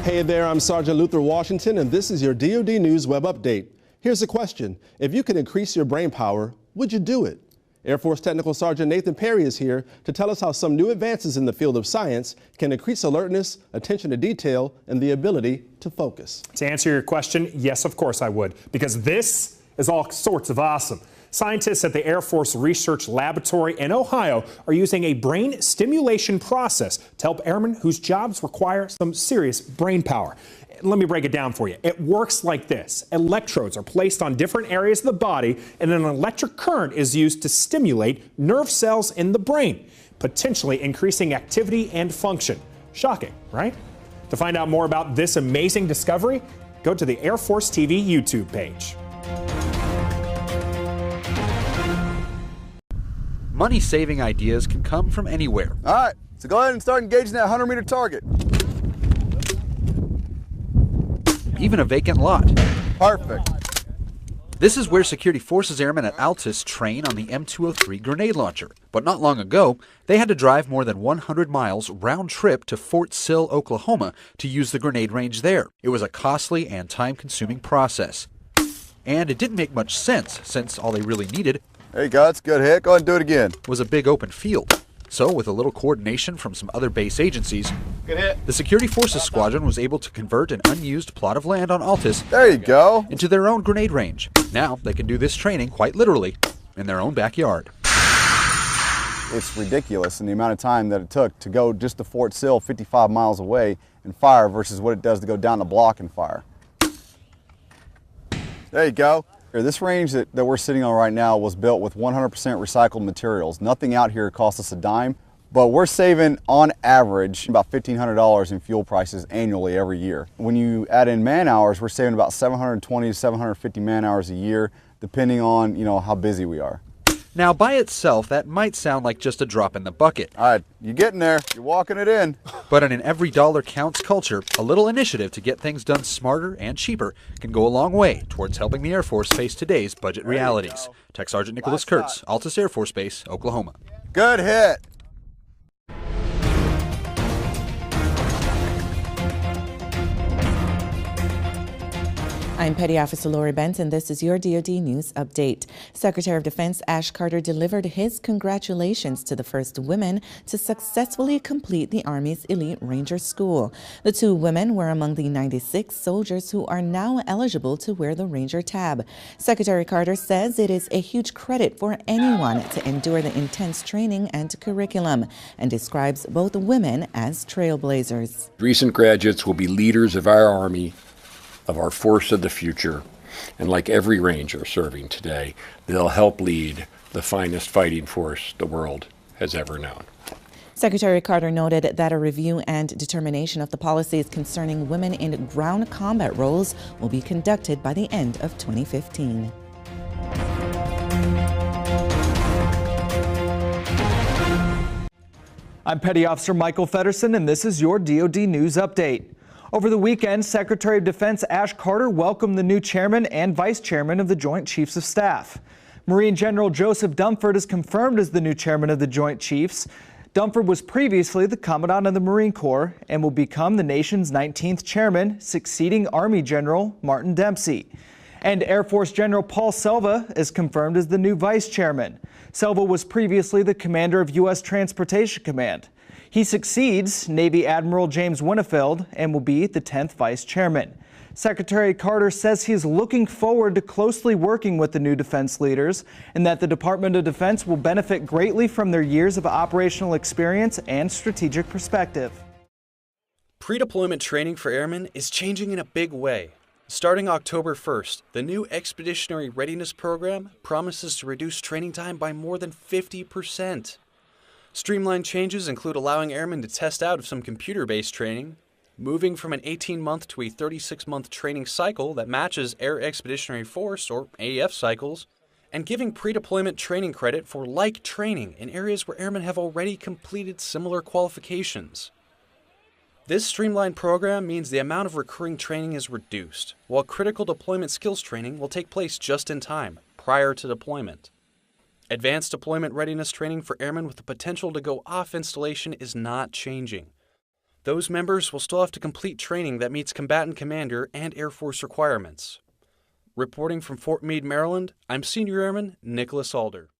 Hey there, I'm Sergeant Luther Washington, and this is your DoD News Web Update. Here's a question. If you could increase your brain power, would you do it? Air Force Technical Sergeant Nathan Perry is here to tell us how some new advances in the field of science can increase alertness, attention to detail, and the ability to focus. To answer your question, yes, of course I would, because this is all sorts of awesome. Scientists at the Air Force Research Laboratory in Ohio are using a brain stimulation process to help airmen whose jobs require some serious brain power. Let me break it down for you. It works like this. Electrodes are placed on different areas of the body, and an electric current is used to stimulate nerve cells in the brain, potentially increasing activity and function. Shocking, right? To find out more about this amazing discovery, go to the Air Force TV YouTube page. Money-saving ideas can come from anywhere. All right, so go ahead and start engaging that 100-meter target. Even a vacant lot. Perfect. This is where Security Forces airmen at Altus train on the M203 grenade launcher. But not long ago, they had to drive more than 100 miles round trip to Fort Sill, Oklahoma to use the grenade range there. It was a costly and time-consuming process. And it didn't make much sense, since all they really needed There you go, that's a good hit. Go ahead and do it again. was a big open field. So, with a little coordination from some other base agencies, Good hit. the Security Forces Squadron was able to convert an unused plot of land on Altus There you go. into their own grenade range. Now, they can do this training, quite literally, in their own backyard. It's ridiculous in the amount of time that it took to go just to Fort Sill 55 miles away and fire versus what it does to go down the block and fire. There you go. This range that we're sitting on right now was built with 100% recycled materials. Nothing out here costs us a dime, but we're saving on average about $1,500 in fuel prices annually every year. When you add in man hours, we're saving about 720 to 750 man hours a year, depending on, how busy we are. Now, by itself, that might sound like just a drop in the bucket. All right, you're getting there. You're walking it in. But in an every dollar counts culture, a little initiative to get things done smarter and cheaper can go a long way towards helping the Air Force face today's budget realities. Tech Sergeant Nicholas Kurtz, Altus Air Force Base, Oklahoma. Good hit. I'm Petty Officer Lori Bent, and this is your DoD News Update. Secretary of Defense Ash Carter delivered his congratulations to the first women to successfully complete the Army's Elite Ranger School. The two women were among the 96 soldiers who are now eligible to wear the Ranger tab. Secretary Carter says it is a huge credit for anyone to endure the intense training and curriculum, and describes both women as trailblazers. Recent graduates will be leaders of our Army, of our force of the future, and like every Ranger serving today, they'll help lead the finest fighting force the world has ever known. Secretary Carter noted that a review and determination of the policies concerning women in ground combat roles will be conducted by the end of 2015. I'm Petty Officer Michael Feddersen, and this is your DoD News Update. Over the weekend, Secretary of Defense Ash Carter welcomed the new chairman and vice chairman of the Joint Chiefs of Staff. Marine General Joseph Dunford is confirmed as the new chairman of the Joint Chiefs. Dunford was previously the Commandant of the Marine Corps and will become the nation's 19th chairman, succeeding Army General Martin Dempsey. And Air Force General Paul Selva is confirmed as the new vice chairman. Selva was previously the commander of U.S. Transportation Command. He succeeds Navy Admiral James Winnefeld and will be the 10th vice chairman. Secretary Carter says he is looking forward to closely working with the new defense leaders and that the Department of Defense will benefit greatly from their years of operational experience and strategic perspective. Pre-deployment training for airmen is changing in a big way. Starting October 1st, the new Expeditionary Readiness Program promises to reduce training time by more than 50%. Streamlined changes include allowing airmen to test out of some computer-based training, moving from an 18-month to a 36-month training cycle that matches Air Expeditionary Force or AEF cycles, and giving pre-deployment training credit for like training in areas where airmen have already completed similar qualifications. This streamlined program means the amount of recurring training is reduced, while critical deployment skills training will take place just in time, prior to deployment. Advanced deployment readiness training for airmen with the potential to go off installation is not changing. those members will still have to complete training that meets combatant commander and Air Force requirements. Reporting from Fort Meade, Maryland, I'm Senior Airman Nicholas Alder.